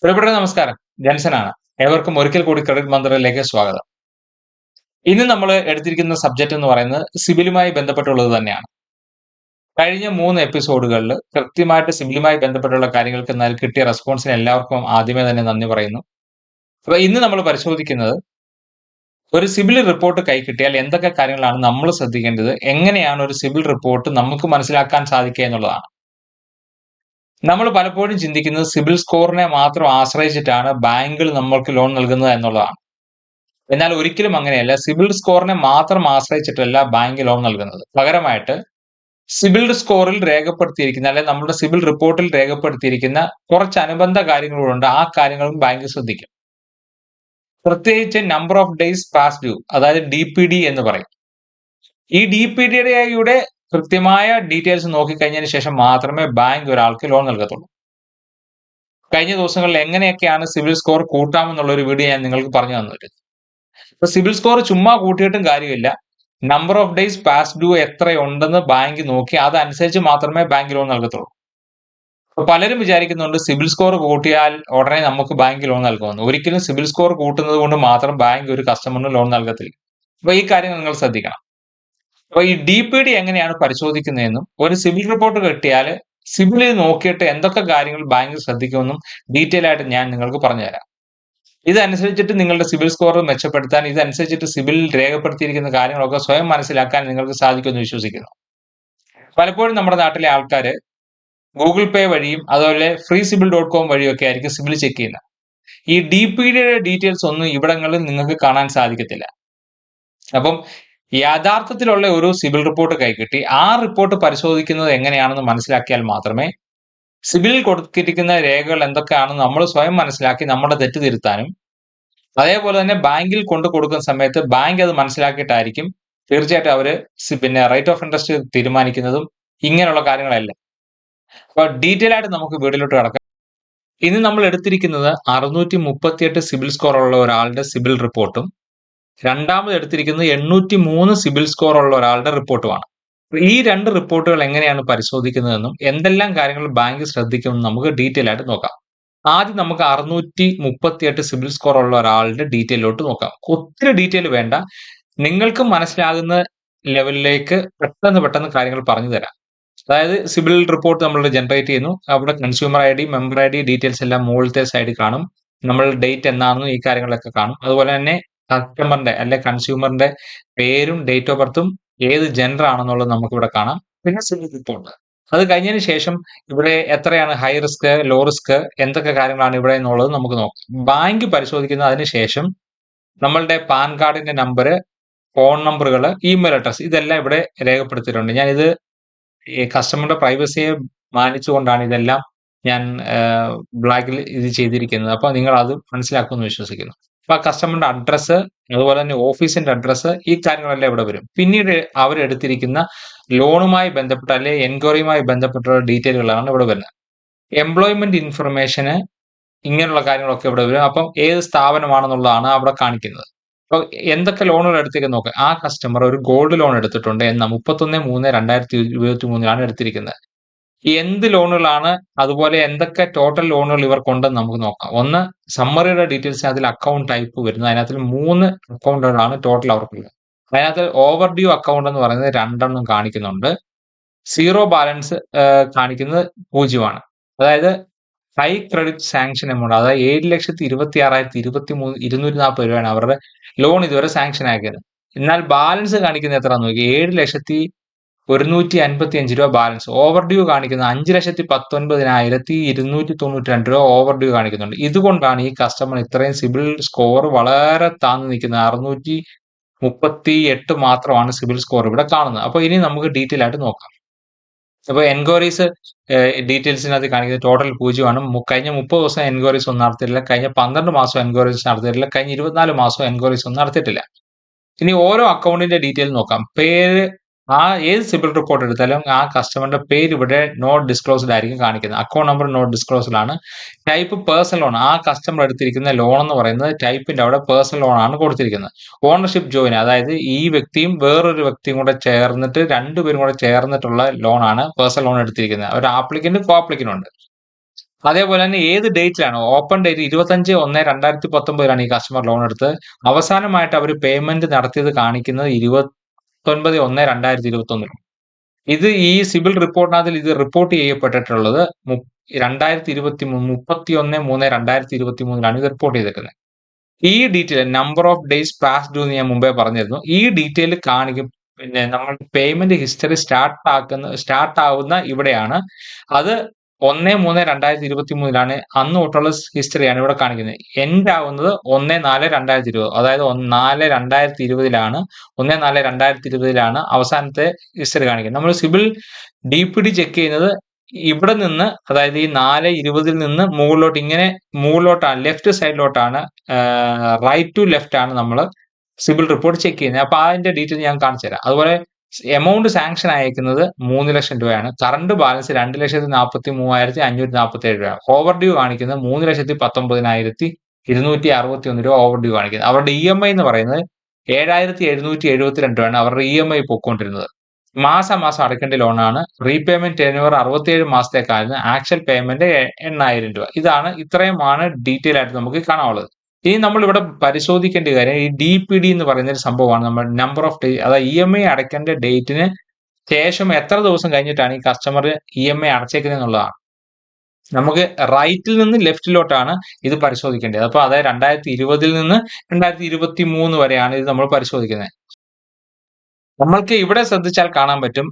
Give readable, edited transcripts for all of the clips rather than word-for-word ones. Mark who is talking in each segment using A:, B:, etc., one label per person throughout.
A: പ്രിയപ്പെട്ട നമസ്കാരം. ജൻസനാണ്. ഏവർക്കും ഒരിക്കൽ കൂടി ക്രെഡിറ്റ് മന്ത്രിലേക്ക് സ്വാഗതം. ഇന്ന് നമ്മൾ എടുത്തിരിക്കുന്ന സബ്ജക്ട് എന്ന് പറയുന്നത് സിവിലുമായി ബന്ധപ്പെട്ടുള്ളത് തന്നെയാണ്. കഴിഞ്ഞ 3 എപ്പിസോഡുകളിൽ കൃത്യമായിട്ട് സിവിലുമായി ബന്ധപ്പെട്ടുള്ള കാര്യങ്ങൾക്ക് കിട്ടിയ റെസ്പോൺസിന് എല്ലാവർക്കും ആദ്യമേ തന്നെ നന്ദി പറയുന്നു. അപ്പൊ ഇന്ന് നമ്മൾ പരിശോധിക്കുന്നത് ഒരു സിവിൽ റിപ്പോർട്ട് കൈ കിട്ടിയാൽ എന്തൊക്കെ കാര്യങ്ങളാണ് നമ്മൾ ശ്രദ്ധിക്കേണ്ടത്, എങ്ങനെയാണ് ഒരു സിവിൽ റിപ്പോർട്ട് നമുക്ക് മനസ്സിലാക്കാൻ സാധിക്കുക എന്നുള്ളതാണ്. നമ്മൾ പലപ്പോഴും ചിന്തിക്കുന്നത് സിബിൽ സ്കോറിനെ മാത്രം ആശ്രയിച്ചിട്ടാണ് ബാങ്കുകൾ നമ്മൾക്ക് ലോൺ നൽകുന്നത് എന്നുള്ളതാണ്. എന്നാൽ ഒരിക്കലും അങ്ങനെയല്ല. സിബിൽ സ്കോറിനെ മാത്രം ആശ്രയിച്ചിട്ടല്ല ബാങ്ക് ലോൺ നൽകുന്നത്. പകരമായിട്ട് സിബിൽ സ്കോറിൽ രേഖപ്പെടുത്തിയിരിക്കുന്ന അല്ലെങ്കിൽ നമ്മുടെ സിബിൽ റിപ്പോർട്ടിൽ രേഖപ്പെടുത്തിയിരിക്കുന്ന കുറച്ച് അനുബന്ധ കാര്യങ്ങളുണ്ട്. ആ കാര്യങ്ങളും ബാങ്ക് ശ്രദ്ധിക്കും. പ്രത്യേകിച്ച് number of days past due, അതായത് DPD എന്ന് പറയും. ഈ DPDയുടെ കൃത്യമായ ഡീറ്റെയിൽസ് നോക്കിക്കഴിഞ്ഞതിന് ശേഷം മാത്രമേ ബാങ്ക് ഒരാൾക്ക് ലോൺ നൽകത്തുള്ളൂ. കഴിഞ്ഞ ദിവസങ്ങളിൽ എങ്ങനെയൊക്കെയാണ് സിബിൽ സ്കോർ കൂട്ടാമെന്നുള്ള ഒരു വീഡിയോ ഞാൻ നിങ്ങൾക്ക് പറഞ്ഞു തന്നിട്ടുണ്ട്. ഇപ്പൊ സിബിൽ സ്കോർ ചുമ്മാ കൂട്ടിയിട്ടും കാര്യമില്ല. Number of days past due എത്രയുണ്ടെന്ന് ബാങ്ക് നോക്കി അതനുസരിച്ച് മാത്രമേ ബാങ്ക് ലോൺ നൽകത്തുള്ളൂ. അപ്പൊ പലരും വിചാരിക്കുന്നുണ്ട് സിബിൽ സ്കോർ കൂട്ടിയാൽ ഉടനെ നമുക്ക് ബാങ്ക് ലോൺ നൽകുമെന്ന്. ഒരിക്കലും സിബിൽ സ്കോർ കൂട്ടുന്നത് കൊണ്ട് മാത്രം ബാങ്ക് ഒരു കസ്റ്റമറിന് ലോൺ നൽകത്തില്ല. അപ്പൊ ഈ കാര്യം നിങ്ങൾ ശ്രദ്ധിക്കണം. അപ്പൊ ഈ DPD എങ്ങനെയാണ് പരിശോധിക്കുന്നതെന്നും ഒരു സിബിൽ റിപ്പോർട്ട് കിട്ടിയാൽ സിബിലിൽ നോക്കിയിട്ട് എന്തൊക്കെ കാര്യങ്ങൾ ബാങ്ക് ശ്രദ്ധിക്കുമെന്നും ഡീറ്റെയിൽ ആയിട്ട് ഞാൻ നിങ്ങൾക്ക് പറഞ്ഞുതരാം. ഇതനുസരിച്ചിട്ട് നിങ്ങളുടെ സിബിൽ സ്കോർ മെച്ചപ്പെടുത്താൻ, ഇതനുസരിച്ചിട്ട് സിബിലിൽ രേഖപ്പെടുത്തിയിരിക്കുന്ന കാര്യങ്ങളൊക്കെ സ്വയം മനസ്സിലാക്കാൻ നിങ്ങൾക്ക് സാധിക്കുമെന്ന് വിശ്വസിക്കുന്നു. പലപ്പോഴും നമ്മുടെ നാട്ടിലെ ആൾക്കാർ ഗൂഗിൾ പേ വഴിയും അതുപോലെ freesibil.com വഴിയൊക്കെ ആയിരിക്കും സിബിൽ ചെക്ക് ചെയ്യുന്നത്. ഈ DPDയുടെ ഡീറ്റെയിൽസ് ഒന്നും ഇവിടങ്ങളിൽ നിങ്ങൾക്ക് കാണാൻ സാധിക്കത്തില്ല. അപ്പം യഥാർത്ഥത്തിലുള്ള ഒരു സിബിൽ റിപ്പോർട്ട് കൈകിട്ടി ആ റിപ്പോർട്ട് പരിശോധിക്കുന്നത് എങ്ങനെയാണെന്ന് മനസ്സിലാക്കിയാൽ മാത്രമേ സിബിലിൽ കൊടുത്തിരിക്കുന്ന രേഖകൾ എന്തൊക്കെയാണെന്ന് നമ്മൾ സ്വയം മനസ്സിലാക്കി നമ്മുടെ തെറ്റ് തിരുത്താനും, അതേപോലെ തന്നെ ബാങ്കിൽ കൊണ്ടു കൊടുക്കുന്ന സമയത്ത് ബാങ്ക് അത് മനസ്സിലാക്കിയിട്ടായിരിക്കും തീർച്ചയായിട്ടും അവര് റേറ്റ് ഓഫ് ഇൻട്രസ്റ്റ് തീരുമാനിക്കുന്നതും ഇങ്ങനെയുള്ള കാര്യങ്ങളെല്ലാം. അപ്പൊ ഡീറ്റെയിൽ ആയിട്ട് നമുക്ക് വീഡിയോയിലോട്ട് കടക്കാം. ഇന്ന് നമ്മൾ എടുത്തിരിക്കുന്നത് 638 സിബിൽ സ്കോർ ഉള്ള ഒരാളുടെ സിബിൽ റിപ്പോർട്ടും രണ്ടാമത് എടുത്തിരിക്കുന്നത് 803 സിബിൽ സ്കോർ ഉള്ള ഒരാളുടെ റിപ്പോർട്ടുമാണ്. ഈ രണ്ട് റിപ്പോർട്ടുകൾ എങ്ങനെയാണ് പരിശോധിക്കുന്നതെന്നും എന്തെല്ലാം കാര്യങ്ങൾ ബാങ്ക് ശ്രദ്ധിക്കുമെന്നും നമുക്ക് ഡീറ്റെയിൽ ആയിട്ട് നോക്കാം. ആദ്യം നമുക്ക് 638 സിബിൽ സ്കോർ ഉള്ള ഒരാളുടെ ഡീറ്റെയിലോട്ട് നോക്കാം. ഒത്തിരി ഡീറ്റെയിൽ വേണ്ട, നിങ്ങൾക്ക് മനസ്സിലാകുന്ന ലെവലിലേക്ക് പെട്ടെന്ന് കാര്യങ്ങൾ പറഞ്ഞു തരാം. അതായത് സിബിൽ റിപ്പോർട്ട് നമ്മൾ ജനറേറ്റ് ചെയ്യുന്നു. അവിടെ consumer ID, member ID details എല്ലാം മുകളിലത്തെ സൈഡിൽ കാണും. നമ്മൾ ഡേറ്റ് എന്നാണെന്നും ഈ കാര്യങ്ങളൊക്കെ കാണും. അതുപോലെ തന്നെ കസ്റ്റമറിന്റെ അല്ലെ കൺസ്യൂമറിന്റെ പേരും ഡേറ്റ് ഓഫ് ബർത്തും ഏത് ജെൻഡർ ആണെന്നുള്ളത് നമുക്ക് ഇവിടെ കാണാം. പിന്നെ സിബിൽ റിപ്പോർട്ട്. അത് കഴിഞ്ഞതിന് ശേഷം ഇവിടെ എത്രയാണ് ഹൈ റിസ്ക്, ലോ റിസ്ക്, എന്തൊക്കെ കാര്യങ്ങളാണ് ഇവിടെ എന്നുള്ളത് നമുക്ക് നോക്കാം. ബാങ്ക് പരിശോധിക്കുന്ന അതിന് ശേഷം നമ്മളുടെ പാൻ കാർഡിന്റെ നമ്പർ, ഫോൺ നമ്പറുകൾ, ഇമെയിൽ അഡ്രസ് ഇതെല്ലാം ഇവിടെ രേഖപ്പെടുത്തിയിട്ടുണ്ട്. ഞാനിത് ഈ കസ്റ്റമറുടെ പ്രൈവസിയെ മാനിച്ചുകൊണ്ടാണ് ഇതെല്ലാം ഞാൻ ബ്ലാക്കിൽ ഇത് ചെയ്തിരിക്കുന്നത്. അപ്പൊ നിങ്ങൾ അത് മനസ്സിലാക്കുമെന്ന് വിശ്വസിക്കുന്നു. അപ്പൊ കസ്റ്റമറിന്റെ അഡ്രസ്സ്, അതുപോലെ തന്നെ ഓഫീസിന്റെ അഡ്രസ്സ്, ഈ കാര്യങ്ങളെല്ലാം ഇവിടെ വരും. പിന്നീട് അവരെടുത്തിരിക്കുന്ന ലോണുമായി ബന്ധപ്പെട്ട അല്ലെ എൻക്വയറിയുമായി ബന്ധപ്പെട്ടുള്ള ഡീറ്റെയിലുകളാണ് ഇവിടെ വരുന്നത്. എംപ്ലോയ്മെന്റ് ഇൻഫർമേഷന് ഇങ്ങനെയുള്ള കാര്യങ്ങളൊക്കെ ഇവിടെ വരും. അപ്പം ഏത് സ്ഥാപനമാണെന്നുള്ളതാണ് അവിടെ കാണിക്കുന്നത്. അപ്പൊ എന്തൊക്കെ ലോണുകൾ എടുത്തേക്കെന്ന് നോക്കാം. ആ കസ്റ്റമർ ഒരു ഗോൾഡ് ലോൺ എടുത്തിട്ടുണ്ട് എന്ന 31/3/2023 എടുത്തിരിക്കുന്നത്. എന്ത് ലോണുകളാണ്, അതുപോലെ എന്തൊക്കെ ടോട്ടൽ ലോണുകൾ ഇവർക്കുണ്ടെന്ന് നമുക്ക് നോക്കാം. ഒന്ന്, സമ്മറിയുടെ ഡീറ്റെയിൽസ്, അതിൽ അക്കൗണ്ട് ടൈപ്പ് വരുന്നത്. അതിനകത്ത് 3 അക്കൗണ്ടുകളാണ് ടോട്ടൽ അവർക്കുള്ളത്. അതിനകത്ത് ഓവർ ഡ്യൂ അക്കൗണ്ട് എന്ന് പറയുന്നത് 2 എണ്ണം കാണിക്കുന്നുണ്ട്. സീറോ ബാലൻസ് കാണിക്കുന്നത് 0 ആണ്. അതായത് ഹൈ ക്രെഡിറ്റ് സാങ്ഷൻ എമൗണ്ട്, അതായത് 7,26,240 രൂപയാണ് അവരുടെ ലോൺ ഇതുവരെ സാങ്ഷൻ ആക്കിയത്. എന്നാൽ ബാലൻസ് കാണിക്കുന്നത് എത്രയാണെന്ന് നോക്കി, 7,155 രൂപ ബാലൻസ്. ഓവർ ഡ്യൂ കാണിക്കുന്നത് 5,19,292 രൂപ ഓവർ ഡ്യൂ കാണിക്കുന്നുണ്ട്. ഇതുകൊണ്ടാണ് ഈ കസ്റ്റമർ ഇത്രയും സിബിൽ സ്കോർ വളരെ താഴ്ന്നു നിൽക്കുന്നത്. 638 മാത്രമാണ് സിബിൽ സ്കോർ ഇവിടെ കാണുന്നത്. അപ്പൊ ഇനി നമുക്ക് ഡീറ്റെയിൽ ആയിട്ട് നോക്കാം. അപ്പൊ എൻക്വയറീസ് ഡീറ്റെയിൽസിനകത്ത് കാണിക്കുന്നത് ടോട്ടൽ 0 ആണ്. കഴിഞ്ഞ 30 ദിവസം എൻക്വയറീസ് ഒന്നും നടത്തിയിട്ടില്ല. കഴിഞ്ഞ 12 മാസം എൻക്വയറീസ് നടത്തിയിട്ടില്ല. കഴിഞ്ഞ 24 മാസം എൻക്വയറീസ് ഒന്നും നടത്തിയിട്ടില്ല. ഇനി ഓരോ അക്കൗണ്ടിന്റെ ഡീറ്റെയിൽ നോക്കാം. പേര്, ഏത് സിബിൽ റിപ്പോർട്ട് എടുത്താലും ആ കസ്റ്റമറിന്റെ പേര് ഇവിടെ നോട്ട് ഡിസ്ക്ലോസ്ഡ് ആയിരിക്കും കാണിക്കുന്നത്. അക്കൗണ്ട് നമ്പർ നോട്ട് ഡിസ്ക്ലോസ്ഡ് ആണ്. ടൈപ്പ് പേഴ്സണൽ ലോൺ, ആ കസ്റ്റമർ എടുത്തിരിക്കുന്ന ലോൺ എന്ന് പറയുന്നത് ടൈപ്പിന്റെ അവിടെ പേഴ്സണൽ ലോൺ ആണ് കൊടുത്തിരിക്കുന്നത്. ഓണർഷിപ്പ് ജോയിൻ, അതായത് ഈ വ്യക്തിയും വേറൊരു വ്യക്തിയും കൂടെ ചേർന്നിട്ട്, രണ്ടുപേരും കൂടെ ചേർന്നിട്ടുള്ള ലോൺ ആണ് പേഴ്സണൽ ലോൺ എടുത്തിരിക്കുന്നത്. ഒരു ആപ്ലിക്കന്റ്, കോ ആപ്ലിക്കന്റ് ഉണ്ട്. അതേപോലെ തന്നെ ഏത് ഡേറ്റിലാണ് ഓപ്പൺ ഡേറ്റ് 25/1/2019 ഈ കസ്റ്റമർ ലോൺ എടുത്തത്. അവസാനമായിട്ട് അവർ പേയ്മെന്റ് നടത്തിയത് കാണിക്കുന്നത് 29/1/2021. ഇത് ഈ സിബിൽ റിപ്പോർട്ടിനകത്ത് ഇത് റിപ്പോർട്ട് ചെയ്യപ്പെട്ടിട്ടുള്ളത് 31/3/2023 ഇത് റിപ്പോർട്ട് ചെയ്തേക്കുന്നത്. ഈ detail number of days passed എന്ന് ഞാൻ മുമ്പേ പറഞ്ഞിരുന്നു. ഈ ഡീറ്റെയിൽ കാണിക്കും. പിന്നെ നമ്മൾ പേയ്മെന്റ് ഹിസ്റ്ററി സ്റ്റാർട്ട് ആവുന്ന ഇവിടെയാണ്. അത് 1/3/2023 അന്ന് തൊട്ടുള്ള ഹിസ്റ്ററിയാണ് ഇവിടെ കാണിക്കുന്നത്. എൻഡ് ആവുന്നത് 1/4/2020, അതായത് 4/2020 1/4/2020 അവസാനത്തെ ഹിസ്റ്ററി കാണിക്കുന്നത്. നമ്മൾ സിബിൽ DPD ചെക്ക് ചെയ്യുന്നത് ഇവിടെ നിന്ന്, അതായത് ഈ 4/20 നിന്ന് മുകളിലോട്ടാണ്, ലെഫ്റ്റ് സൈഡിലോട്ടാണ്, റൈറ്റ് ടു ലെഫ്റ്റ് ആണ് നമ്മൾ സിബിൽ റിപ്പോർട്ട് ചെക്ക് ചെയ്യുന്നത്. അപ്പൊ അതിന്റെ ഡീറ്റെയിൽ ഞാൻ കാണിച്ചു തരാം. അതുപോലെ എമൗണ്ട് സാങ്ഷൻ അയക്കുന്നത് 3 ലക്ഷം രൂപയാണ്. കറണ്ട് ബാലൻസ് 2,43,547 രൂപ. ഓവർ ഡ്യൂ കാണിക്കുന്നത് 3,19,261 രൂപ ഓവർ ഡ്യൂ കാണിക്കുന്നത്. അവരുടെ EMI എന്ന് പറയുന്നത് 7,772 രൂപയാണ് അവരുടെ EMI പൊയ്ക്കൊണ്ടിരുന്നത്. മാസം അടയ്ക്കേണ്ട ലോണാണ്. Repayment tenure 67 മാസത്തേക്കായിരുന്നു. ആക്ച്വൽ പേയ്മെന്റ് 8,000 രൂപ. ഇത്രയുമാണ് ഡീറ്റെയിൽ ആയിട്ട് നമുക്ക് കാണാനുള്ളത്. ഇനി നമ്മൾ ഇവിടെ പരിശോധിക്കേണ്ട കാര്യം ഈ DPD എന്ന് പറയുന്ന ഒരു സംഭവമാണ്. നമ്മൾ നമ്പർ ഓഫ് ഡേ, അതായത് EMI അടയ്ക്കേണ്ട ഡേറ്റിന് ശേഷം എത്ര ദിവസം കഴിഞ്ഞിട്ടാണ് ഈ കസ്റ്റമർ EMI അടച്ചേക്കുന്നത് എന്നുള്ളതാണ്. നമുക്ക് റൈറ്റിൽ നിന്ന് ലെഫ്റ്റിലോട്ടാണ് ഇത് പരിശോധിക്കേണ്ടത്. അപ്പൊ അതായത് 2020 നിന്ന് 2023 വരെയാണ് ഇത് നമ്മൾ പരിശോധിക്കുന്നത്. നമ്മൾക്ക് ഇവിടെ ശ്രദ്ധിച്ചാൽ കാണാൻ പറ്റും,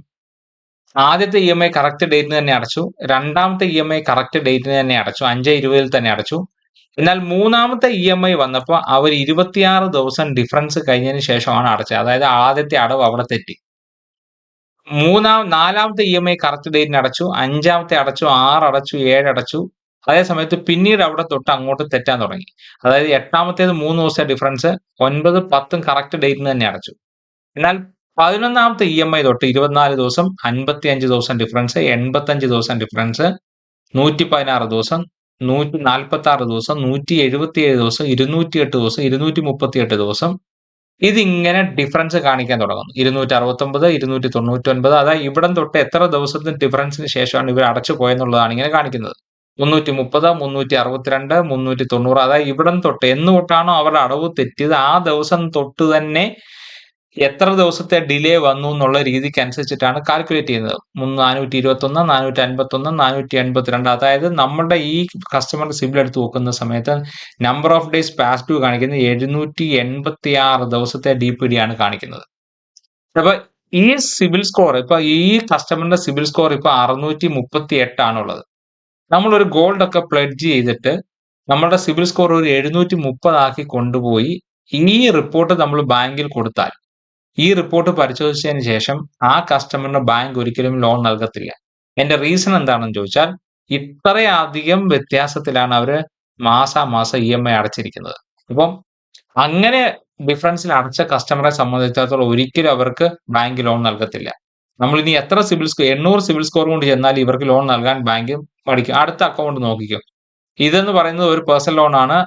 A: ആദ്യത്തെ EMI കറക്റ്റ് ഡേറ്റിന് തന്നെ അടച്ചു. രണ്ടാമത്തെ EMI കറക്റ്റ് ഡേറ്റിന് തന്നെ അടച്ചു. 5/20 തന്നെ അടച്ചു. എന്നാൽ മൂന്നാമത്തെ EMI വന്നപ്പോൾ അവർ 26 ദിവസം ഡിഫറൻസ് കഴിഞ്ഞതിന് ശേഷമാണ് അടച്ചത്. അതായത് ആദ്യത്തെ അടവ് അവിടെ തെറ്റി. നാലാമത്തെ EMI കറക്റ്റ് ഡേറ്റിന് അടച്ചു. 5ാമത്തെ അടച്ചു, 6 അടച്ചു, 7 അടച്ചു. അതേ സമയത്ത് പിന്നീട് അവിടെ തൊട്ട് അങ്ങോട്ട് തെറ്റാൻ തുടങ്ങി. അതായത് 8ാമത്തേത് 3 ദിവസത്തെ ഡിഫറൻസ്, 9, 10 കറക്റ്റ് ഡേറ്റിന് തന്നെ അടച്ചു. എന്നാൽ 11ാമത്തെ EMI തൊട്ട് 24 ദിവസം, 55 ദിവസം ഡിഫറൻസ്, 85 ദിവസം ഡിഫറൻസ്, 116 ദിവസം, 146 ദിവസം, 177 ദിവസം, 208 ദിവസം, 238 ദിവസം, ഇതിങ്ങനെ ഡിഫറൻസ് കാണിക്കാൻ തുടങ്ങുന്നു. 269, 299, അതായത് ഇവിടം തൊട്ട് എത്ര ദിവസത്തിന് ഡിഫറൻസിന് ശേഷമാണ് ഇവർ അടച്ചു പോയെന്നുള്ളതാണ് ഇങ്ങനെ കാണിക്കുന്നത്. 330, 362, 390, അതായത് ഇവിടം തൊട്ട് എന്ന് തൊട്ടാണോ അവരുടെ അടവ് തെറ്റിയത് ആ ദിവസം തൊട്ട് തന്നെ എത്ര ദിവസത്തെ ഡിലേ വന്നു എന്നുള്ള രീതിക്ക് അനുസരിച്ചിട്ടാണ് കാൽക്കുലേറ്റ് ചെയ്യുന്നത്. 421, 451, 482, അതായത് നമ്മുടെ ഈ കസ്റ്റമറുടെ സിബിൽ എടുത്ത് നോക്കുന്ന സമയത്ത് number of days past due കാണിക്കുന്നത് 786 ദിവസത്തെ DPD ആണ് കാണിക്കുന്നത്. അപ്പൊ ഈ സിബിൽ സ്കോർ ഈ കസ്റ്റമറിന്റെ സിബിൽ സ്കോർ 638 ആണുള്ളത്. നമ്മളൊരു ഗോൾഡ് ഒക്കെ പ്ലെഡ്ജ് ചെയ്തിട്ട് നമ്മളുടെ സിബിൽ സ്കോർ ഒരു 730 ആക്കി കൊണ്ടുപോയി ഈ റിപ്പോർട്ട് നമ്മൾ ബാങ്കിൽ കൊടുത്താൽ, ഈ റിപ്പോർട്ട് പരിശോധിച്ചതിന് ശേഷം ആ കസ്റ്റമറിന് ബാങ്ക് ഒരിക്കലും ലോൺ നൽകത്തില്ല. എന്റെ റീസൺ എന്താണെന്ന് ചോദിച്ചാൽ, ഇത്രയധികം വ്യത്യാസത്തിലാണ് അവര് മാസം EMI അടച്ചിരിക്കുന്നത്. അപ്പം അങ്ങനെ ഡിഫറൻസിൽ അടച്ച കസ്റ്റമറെ സംബന്ധിച്ചിടത്തോളം ഒരിക്കലും അവർക്ക് ബാങ്ക് ലോൺ നൽകത്തില്ല. നമ്മൾ ഇനി എത്ര 800 സിബിൽ സ്കോർ കൊണ്ട് ചെന്നാൽ ഇവർക്ക് ലോൺ നൽകാൻ ബാങ്ക് പഠിക്കും. അടുത്ത അക്കൗണ്ട് നോക്കിക്കും. ഇതെന്ന് പറയുന്നത് ഒരു പേഴ്സണൽ ലോൺ ആണ്.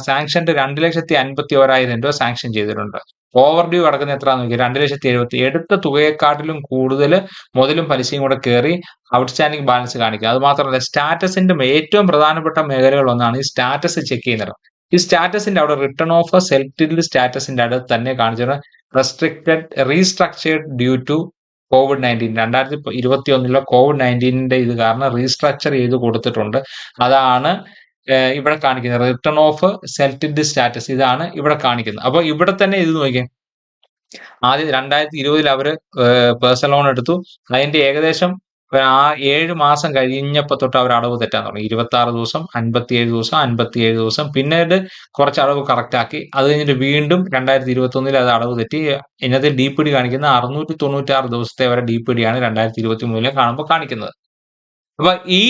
A: സാങ്ഷന്റെ 2,51,000 രൂപ സാങ്ഷൻ ചെയ്തിട്ടുണ്ട്. ഓവർ ഡ്യൂ കിടക്കുന്ന എത്രയാണെന്ന് നോക്കി, 2,70,000. എടുത്ത തുകയെക്കാട്ടിലും കൂടുതൽ മുതലും പലിശയും കൂടെ കയറി ഔട്ട്സ്റ്റാൻഡിംഗ് ബാലൻസ് കാണിക്കുക. അത് മാത്രമല്ല, സ്റ്റാറ്റസിന്റെ ഏറ്റവും പ്രധാനപ്പെട്ട മേഖലകളൊന്നാണ് ഈ സ്റ്റാറ്റസ് ചെക്ക് ചെയ്യുന്നത്. ഈ സ്റ്റാറ്റസിന്റെ അവിടെ റിട്ടേൺ ഓഫ് സെൽഫ് സ്റ്റാറ്റസിന്റെ അടുത്ത് തന്നെ കാണിച്ചിട്ട് restructured due to COVID-19, 2021 COVID-19 ഇത് കാരണം റീസ്ട്രക്ചർ ചെയ്ത് കൊടുത്തിട്ടുണ്ട്. അതാണ് ഇവിടെ കാണിക്കുന്നത്. റിട്ടേൺ ഓഫ് സെൽഫ് സ്റ്റാറ്റസ് ഇതാണ് ഇവിടെ കാണിക്കുന്നത്. അപ്പൊ ഇവിടെ തന്നെ ഇത് നോക്കിയേ, ആദ്യം 2020 അവര് പേഴ്സണൽ ലോൺ എടുത്തു. അതിന്റെ ഏകദേശം 7 മാസം കഴിഞ്ഞപ്പോ തൊട്ട് അവർ അടവ് തെറ്റാൻ തുടങ്ങി. 26 ദിവസം, 57 ദിവസം, 57 ദിവസം, പിന്നീട് കുറച്ച് അടവ് കറക്റ്റ് ആക്കി. അത് കഴിഞ്ഞിട്ട് വീണ്ടും 2021 അത് അടവ് തെറ്റി. ഇന്നത്തെ DPD കാണിക്കുന്ന 696 ദിവസത്തെ വരെ DPD ആണ് 2023 കാണുമ്പോൾ കാണിക്കുന്നത്. അപ്പൊ ഈ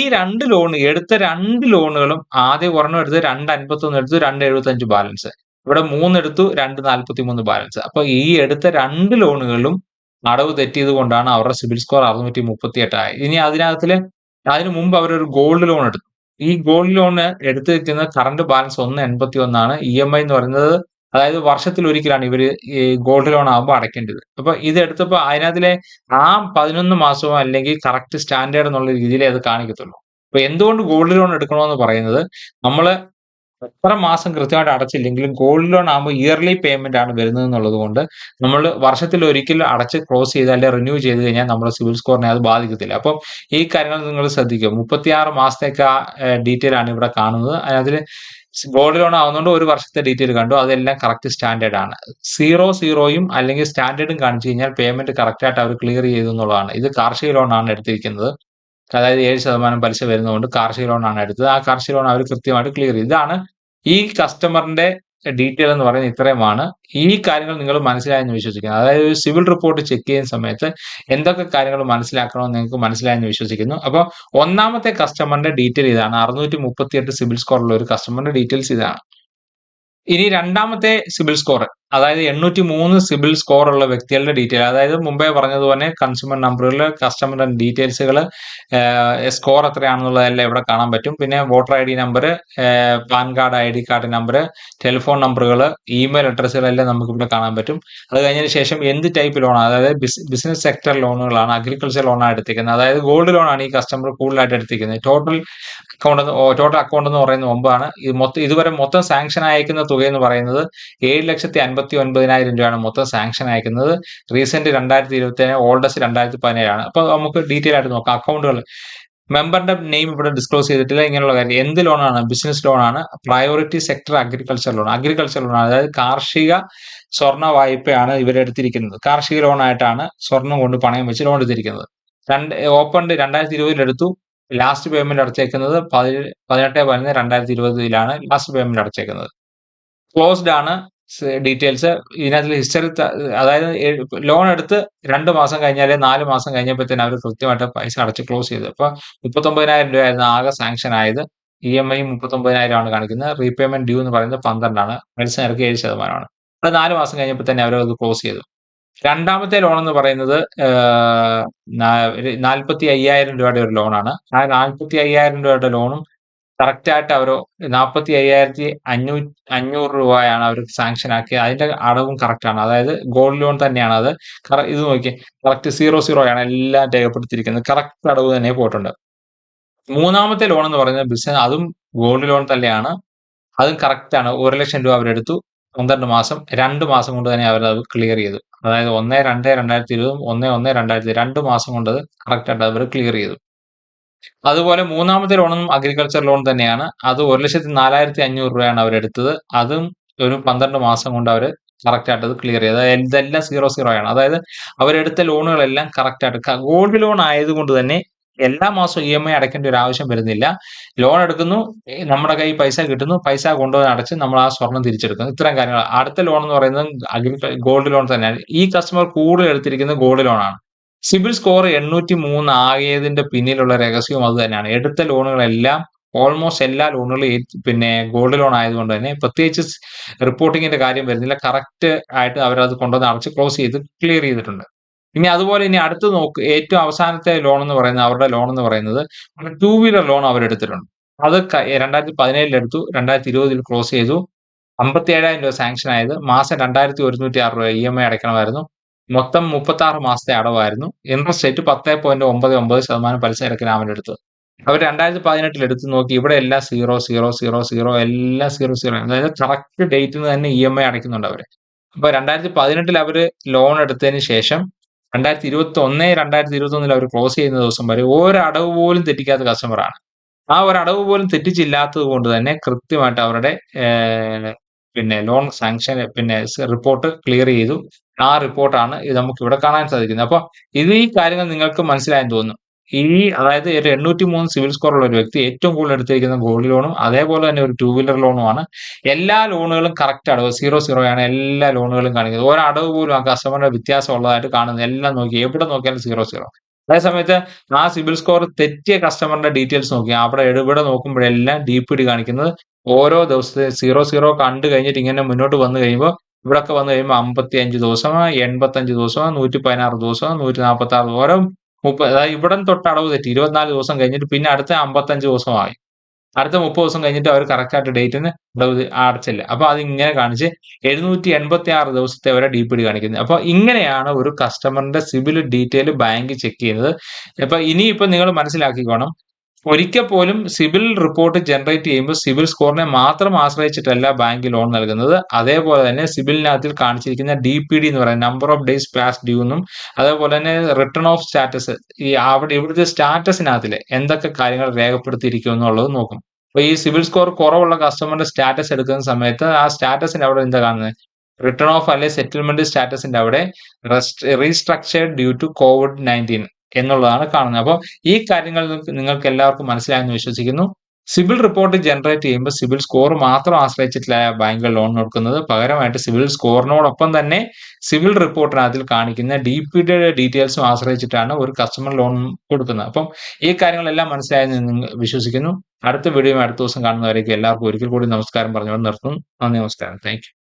A: എടുത്ത രണ്ട് ലോണുകളും ആദ്യം ഒരെണ്ണം എടുത്ത് 251 എടുത്തു, 275 ബാലൻസ്. ഇവിടെ 3 എടുത്തു, 243 ബാലൻസ്. അപ്പൊ ഈ എടുത്ത 2 ലോണുകളിലും അടവ് തെറ്റിയത് കൊണ്ടാണ് അവരുടെ സിബിൽ സ്കോർ 638 ആയത്. ഇനി അതിനു മുമ്പ് അവരൊരു ഗോൾഡ് ലോൺ എടുത്തു. ഈ ഗോൾഡ് ലോൺ എടുത്തു വെക്കുന്ന കറണ്ട് ബാലൻസ് 181 ആണ്. EMI എന്ന് പറയുന്നത്, അതായത് വർഷത്തിൽ ഒരിക്കലാണ് ഇവര് ഈ ഗോൾഡ് ലോൺ ആകുമ്പോൾ അടയ്ക്കേണ്ടത്. അപ്പൊ ഇത് എടുത്തപ്പോൾ അതിനകത്തിലെ ആ 11 മാസവും അല്ലെങ്കിൽ കറക്റ്റ് സ്റ്റാൻഡേർഡ് എന്നുള്ള രീതിയിലേ അത് കാണിക്കത്തുള്ളൂ. അപ്പൊ എന്തുകൊണ്ട് ഗോൾഡ് ലോൺ എടുക്കണമെന്ന് പറയുന്നത്, നമ്മള് എത്ര മാസം കൃത്യമായിട്ട് അടച്ചില്ലെങ്കിലും ഗോൾഡ് ലോൺ ആകുമ്പോൾ ഇയർലി പേയ്മെന്റ് ആണ് വരുന്നത് എന്നുള്ളത് കൊണ്ട് നമ്മൾ വർഷത്തിൽ ഒരിക്കൽ അടച്ച് ക്ലോസ് ചെയ്ത് അല്ലെങ്കിൽ റിന്യൂ ചെയ്ത് കഴിഞ്ഞാൽ നമ്മുടെ സിവിൽ സ്കോറിനെ അത് ബാധിക്കത്തില്ല. അപ്പം ഈ കാര്യങ്ങൾ നിങ്ങൾ ശ്രദ്ധിക്കുക. 36 മാസത്തേക്ക് ഡീറ്റെയിൽ ആണ് ഇവിടെ കാണുന്നത്. അതിൽ ഗോൾഡ് ലോൺ ആവുന്നതുകൊണ്ട് ഒരു വർഷത്തെ ഡീറ്റെയിൽ കണ്ടു. അതെല്ലാം കറക്റ്റ് സ്റ്റാൻഡേർഡ് ആണ്. 00യും അല്ലെങ്കിൽ സ്റ്റാൻഡേർഡും കാണിച്ചു കഴിഞ്ഞാൽ പേയ്മെന്റ് കറക്റ്റ് ആയിട്ട് അവർ ക്ലിയർ ചെയ്തു എന്നുള്ളതാണ്. ഇത് കാർഷിക ലോൺ ആണ് എടുത്തിരിക്കുന്നത്. അതായത് 7% പലിശ വരുന്നതുകൊണ്ട് കാർഷിക ലോൺ ആണ് എടുത്തത്. ആ കാർഷിക ലോൺ അവർ കൃത്യമായിട്ട് ക്ലിയർ ചെയ്തു. ഇതാണ് ഈ കസ്റ്റമറിന്റെ ഡീറ്റെയിൽ എന്ന് പറയുന്നത്. ഇത്രയുമാണ്. ഈ കാര്യങ്ങൾ നിങ്ങൾ മനസ്സിലായെന്ന് വിശ്വസിക്കുന്നു. അതായത് ഒരു സിവിൽ റിപ്പോർട്ട് ചെക്ക് ചെയ്യുന്ന സമയത്ത് എന്തൊക്കെ കാര്യങ്ങൾ മനസ്സിലാക്കണമെന്ന് നിങ്ങൾക്ക് മനസ്സിലായെന്ന് വിശ്വസിക്കുന്നു. അപ്പോൾ ഒന്നാമത്തെ കസ്റ്റമറിന്റെ ഡീറ്റെയിൽ ഇതാണ്. 638 സിവിൽ സ്കോർ ഉള്ള ഒരു കസ്റ്റമറിന്റെ ഡീറ്റെയിൽസ് ഇതാണ്. ഇനി രണ്ടാമത്തെ സിബിൽ സ്കോർ, അതായത് 803 സിബിൽ സ്കോർ ഉള്ള വ്യക്തികളുടെ ഡീറ്റെയിൽ, അതായത് മുമ്പേ പറഞ്ഞതുപോലെ കൺസ്യൂമർ നമ്പറുകൾ, കസ്റ്റമർ ഡീറ്റെയിൽസുകൾ, സ്കോർ എത്രയാണെന്നുള്ളതെല്ലാം ഇവിടെ കാണാൻ പറ്റും. പിന്നെ voter I D number, pan card, I D card number, telephone നമ്പറുകൾ, ഇമെയിൽ അഡ്രസ്സുകളെല്ലാം നമുക്ക് ഇവിടെ കാണാൻ പറ്റും. അത് കഴിഞ്ഞതിന് ശേഷം എന്ത് ടൈപ്പ് ലോണാണ്, അതായത് ബിസിനസ് സെക്ടർ ലോണുകളാണ്, അഗ്രികൾച്ചർ ലോണാണ് എടുത്തിരിക്കുന്നത്, അതായത് ഗോൾഡ് ലോണാണ് ഈ കസ്റ്റമർ കൂടുതലായിട്ട് എടുത്തിരിക്കുന്നത്. ടോട്ടൽ അക്കൗണ്ട് എന്ന് പറയുന്നത് 9 ആണ്. ഇതുവരെ മൊത്തം സാങ്ഷൻ അയക്കുന്ന തുക എന്ന് പറയുന്നത് 7,59,000 രൂപയാണ് മൊത്തം സാങ്ഷൻ അയക്കുന്നത്. റീസെന്റ് 2027, ഓൾഡസ്റ്റ് 2017 ആണ്. അപ്പൊ നമുക്ക് ഡീറ്റെയിൽ ആയിട്ട് നോക്കാം. അക്കൗണ്ടുകൾ, മെമ്പറിന്റെ നെയിം ഇവിടെ ഡിസ്ക്ലോസ് ചെയ്തിട്ടില്ല. ഇങ്ങനെയുള്ള കാര്യം. എന്ത് ലോണാണ്? ബിസിനസ് ലോണാണ്. പ്രയോറിറ്റി സെക്ടർ അഗ്രികൾച്ചർ ലോൺ, അതായത് കാർഷിക സ്വർണ്ണ വായ്പയാണ് ഇവരെടുത്തിരിക്കുന്നത്. കാർഷിക ലോൺ ആയിട്ടാണ് സ്വർണം കൊണ്ട് പണയം വെച്ച് ലോൺ എടുത്തിരിക്കുന്നത്. ഓപ്പൺ 2020 എടുത്തു. ലാസ്റ്റ് പേയ്മെന്റ് അടച്ചേക്കുന്നത് 18/11/2020 ലാസ്റ്റ് പേയ്മെന്റ് അടച്ചേക്കുന്നത്. ക്ലോസ്ഡ് ആണ് ഡീറ്റെയിൽസ്. ഇതിനകത്ത് ഹിസ്റ്ററി, അതായത് ലോൺ എടുത്ത് 2 മാസം കഴിഞ്ഞാലേ 4 മാസം കഴിഞ്ഞപ്പോഴത്തേന് അവർ കൃത്യമായിട്ട് പൈസ അടച്ച് ക്ലോസ് ചെയ്തു. അപ്പൊ 39,000 രൂപയായിരുന്നു ആകെ സാങ്ഷൻ ആയത്. EMI 39,000 ആണ് കാണിക്കുന്നത്. റീപേയ്മെന്റ് ഡ്യൂ എന്ന് പറയുന്നത് 12 ആണ്. പലിശ നിരക്ക് 7%. അത് 4 മാസം കഴിഞ്ഞപ്പോൾ തന്നെ അവർ അത് ക്ലോസ് ചെയ്തു. രണ്ടാമത്തെ ലോൺ എന്ന് പറയുന്നത് 45,000 രൂപയുടെ ഒരു ലോണാണ്. ആ 45,000 രൂപയുടെ ലോണും കറക്റ്റ് ആയിട്ട് അവർ 45,500 രൂപയാണ് അവർ സാങ്ഷൻ ആക്കിയത്. അതിന്റെ അടവും കറക്റ്റ് ആണ്. അതായത് ഗോൾഡ് ലോൺ തന്നെയാണ് അത്. ഇത് നോക്കിയേ, കറക്റ്റ് 00 ആണ് എല്ലാം രേഖപ്പെടുത്തിയിരിക്കുന്നത്. കറക്റ്റ് അടവ് തന്നെ പോയിട്ടുണ്ട്. മൂന്നാമത്തെ ലോൺ എന്ന് പറയുന്നത് ബിസിനസ്, അതും ഗോൾഡ് ലോൺ തന്നെയാണ്. അതും കറക്റ്റ് ആണ്. 1,00,000 രൂപ അവരെടുത്തു. 12 മാസം, 2 മാസം കൊണ്ട് തന്നെ അവർ അത് ക്ലിയർ ചെയ്തു. അതായത് 1/2/2020, 1/1/2020 2 മാസം കൊണ്ട് അത് കറക്റ്റ് ആയിട്ട് അവർ ക്ലിയർ ചെയ്തു. അതുപോലെ മൂന്നാമത്തെ ലോണും അഗ്രികൾച്ചർ ലോൺ തന്നെയാണ്. അത് 1,04,500 രൂപയാണ് അവരെടുത്തത്. അതും ഒരു 12 മാസം കൊണ്ട് അവർ കറക്റ്റ് ആയിട്ട് അത് ക്ലിയർ ചെയ്തു. ഇതെല്ലാം 00 ആണ്. അതായത് അവരെടുത്ത ലോണുകളെല്ലാം കറക്റ്റ് ആയിട്ട്, ഗോൾഡ് ലോൺ ആയതുകൊണ്ട് തന്നെ എല്ലാ മാസവും EMI അടയ്ക്കേണ്ട ഒരു ആവശ്യം വരുന്നില്ല. ലോൺ എടുക്കുന്നു, നമ്മുടെ കയ്യിൽ പൈസ കിട്ടുന്നു, പൈസ കൊണ്ടുവന്ന് അടച്ച് നമ്മൾ ആ സ്വർണം തിരിച്ചെടുക്കുന്നു. ഇത്തരം കാര്യങ്ങൾ. അടുത്ത ലോൺ എന്ന് പറയുന്നത് ഗോൾഡ് ലോൺ തന്നെയാണ്. ഈ കസ്റ്റമർ കൂടുതൽ എടുത്തിരിക്കുന്നത് ഗോൾഡ് ലോൺ ആണ്. സിബിൽ സ്കോർ 803 ആയതിന്റെ പിന്നിലുള്ള രഹസ്യവും അത് തന്നെയാണ്. എടുത്ത ലോണുകളെല്ലാം, ഓൾമോസ്റ്റ് എല്ലാ ലോണുകളും പിന്നെ ഗോൾഡ് ലോൺ ആയതുകൊണ്ട് തന്നെ പ്രത്യേകിച്ച് റിപ്പോർട്ടിങ്ങിന്റെ കാര്യം വരുന്നില്ല. കറക്റ്റ് ആയിട്ട് അവരത് കൊണ്ടുവന്ന് അടച്ച് ക്ലോസ് ചെയ്ത് ക്ലിയർ ചെയ്തിട്ടുണ്ട്. ഇനി അതുപോലെ ഇനി അടുത്ത് ഏറ്റവും അവസാനത്തെ ലോൺ എന്ന് പറയുന്നത്, അവരുടെ ലോൺ എന്ന് പറയുന്നത് 2 വീലർ ലോൺ അവരെടുത്തിട്ടുണ്ട്. അത് 2017 എടുത്തു, 2020 ക്ലോസ് ചെയ്തു. 57,000 രൂപ സാങ്ഷൻ ആയത്. മാസം 2,106 രൂപ EMI അടയ്ക്കണമായിരുന്നു. മൊത്തം 36 മാസത്തെ അടവായിരുന്നു. ഇൻട്രസ്റ്റ് റേറ്റ് 10.99% പലിശ നിരക്കിലാണ് അവരെടുത്തത്. അവർ 2018 എടുത്ത് നോക്കി, ഇവിടെ എല്ലാം 0, 0, 0, 0 എല്ലാം 00 ആണ്. അതായത് കറക്റ്റ് ഡേറ്റിന് തന്നെ EMI അടയ്ക്കുന്നുണ്ട് അവര്. അപ്പൊ 2018 അവര് ലോൺ എടുത്തതിന് ശേഷം 2021 അവർ ക്ലോസ് ചെയ്യുന്ന ദിവസം വരെ ഒരടവ് പോലും തെറ്റിക്കാത്ത കസ്റ്റമറാണ്. ആ ഒരടവ് പോലും തെറ്റിച്ചില്ലാത്തത് കൊണ്ട് തന്നെ കൃത്യമായിട്ട് അവരുടെ പിന്നെ ലോൺ സാങ്ഷൻ പിന്നെ റിപ്പോർട്ട് ക്ലിയർ ചെയ്തു. ആ റിപ്പോർട്ടാണ് ഇത് നമുക്ക് ഇവിടെ കാണാൻ സാധിക്കുന്നത്. അപ്പൊ ഈ കാര്യങ്ങൾ നിങ്ങൾക്ക് മനസ്സിലായെന്ന് തോന്നുന്നു. അതായത് ഒരു 803 സിവിൽ സ്കോർ ഉള്ള ഒരു വ്യക്തി ഏറ്റവും കൂടുതൽ എടുത്തിരിക്കുന്ന ഗോൾഡ് ലോണും അതേപോലെ തന്നെ ഒരു 2 വീലർ ലോണുമാണ്. എല്ലാ ലോണുകളും കറക്റ്റ് അടവ് 00 ആണ് എല്ലാ ലോണുകളും കാണിക്കുന്നത്. ഒരടവ് പോലും ആ കസ്റ്റമറിന്റെ വ്യത്യാസം ഉള്ളതായിട്ട് കാണുന്നത്. എല്ലാം നോക്കി, എവിടെ നോക്കിയാലും 00. അതേസമയത്ത് ആ സിബിൽ സ്കോർ തെറ്റിയ കസ്റ്റമറിന്റെ ഡീറ്റെയിൽസ് നോക്കി, അവിടെ എവിടെ നോക്കുമ്പോഴെല്ലാം DPD കാണിക്കുന്നത് ഓരോ ദിവസത്തെ 00 കണ്ടു കഴിഞ്ഞിട്ട് ഇങ്ങനെ മുന്നോട്ട് വന്നു കഴിയുമ്പോൾ, ഇവിടൊക്കെ വന്നു കഴിയുമ്പോൾ 55 ദിവസം, 85 ദിവസം, 116 ദിവസം, 146, ഓരോ അതായത് ഇവിടെ തൊട്ട് അടവ് തെറ്റി 24 ദിവസം കഴിഞ്ഞിട്ട് പിന്നെ അടുത്ത 55 ദിവസമായി. അടുത്ത 30 ദിവസം കഴിഞ്ഞിട്ട് അവർ കറക്റ്റ് ആയിട്ട് ഡേറ്റിന് അടവ് അടച്ചില്ല. അപ്പൊ അത് ഇങ്ങനെ കാണിച്ച് 786 ദിവസത്തെ വരെ DPD കാണിക്കുന്നത്. അപ്പൊ ഇങ്ങനെയാണ് ഒരു കസ്റ്റമറിന്റെ സിബിൽ ഡീറ്റെയിൽ ബാങ്ക് ചെക്ക് ചെയ്യുന്നത്. ഇനിയിപ്പോ നിങ്ങൾ മനസ്സിലാക്കിക്കോണം, ഒരിക്കൽ പോലും സിബിൽ റിപ്പോർട്ട് ജനറേറ്റ് ചെയ്യുമ്പോൾ സിബിൽ സ്കോറിനെ മാത്രം ആശ്രയിച്ചിട്ടല്ല ബാങ്ക് ലോൺ നൽകുന്നത്. അതേപോലെ തന്നെ സിബിലിനകത്തിൽ കാണിച്ചിരിക്കുന്ന DPD എന്ന് പറയുന്ന number of days past due എന്നും അതേപോലെ തന്നെ റിട്ടേൺ ഓഫ് സ്റ്റാറ്റസ് ഇവിടുത്തെ സ്റ്റാറ്റസിനകത്തിൽ എന്തൊക്കെ കാര്യങ്ങൾ രേഖപ്പെടുത്തിയിരിക്കും എന്നുള്ളത് നോക്കും. അപ്പൊ ഈ സിബിൽ സ്കോർ കുറവുള്ള കസ്റ്റമറിന്റെ സ്റ്റാറ്റസ് എടുക്കുന്ന സമയത്ത് ആ സ്റ്റാറ്റസിന്റെ അവിടെ എന്താ കാണുന്നത്? റിട്ടേൺ ഓഫ് അല്ലെ സെറ്റിൽമെന്റ് സ്റ്റാറ്റസിന്റെ അവിടെ റീസ്ട്രക്ചേർഡ് ഡ്യൂ ടു COVID-19 എന്നുള്ളതാണ് കാണുന്നത്. അപ്പോൾ ഈ കാര്യങ്ങൾ നിങ്ങൾക്ക് എല്ലാവർക്കും മനസ്സിലായെന്ന് വിശ്വസിക്കുന്നു. സിബിൽ റിപ്പോർട്ട് ജനറേറ്റ് ചെയ്യുമ്പോൾ സിബിൽ സ്കോർ മാത്രം ആശ്രയിച്ചിട്ടില്ല ബാങ്കുകൾ ലോൺ കൊടുക്കുന്നത്. പകരമായിട്ട് സിബിൽ സ്കോറിനോടൊപ്പം തന്നെ സിബിൽ റിപ്പോർട്ടിനകത്തിൽ കാണിക്കുന്ന DPDയുടെ ഡീറ്റെയിൽസും ആശ്രയിച്ചിട്ടാണ് ഒരു കസ്റ്റമർ ലോൺ കൊടുക്കുന്നത്. അപ്പം ഈ കാര്യങ്ങളെല്ലാം മനസ്സിലായെന്ന് വിശ്വസിക്കുന്നു. അടുത്ത വീഡിയോ അടുത്ത ദിവസം കാണുന്നവരേക്കും എല്ലാവർക്കും ഒരിക്കൽ കൂടി നമസ്കാരം പറഞ്ഞുകൊണ്ട് നിർത്തുന്നു. നന്ദി, നമസ്കാരം. Thank you.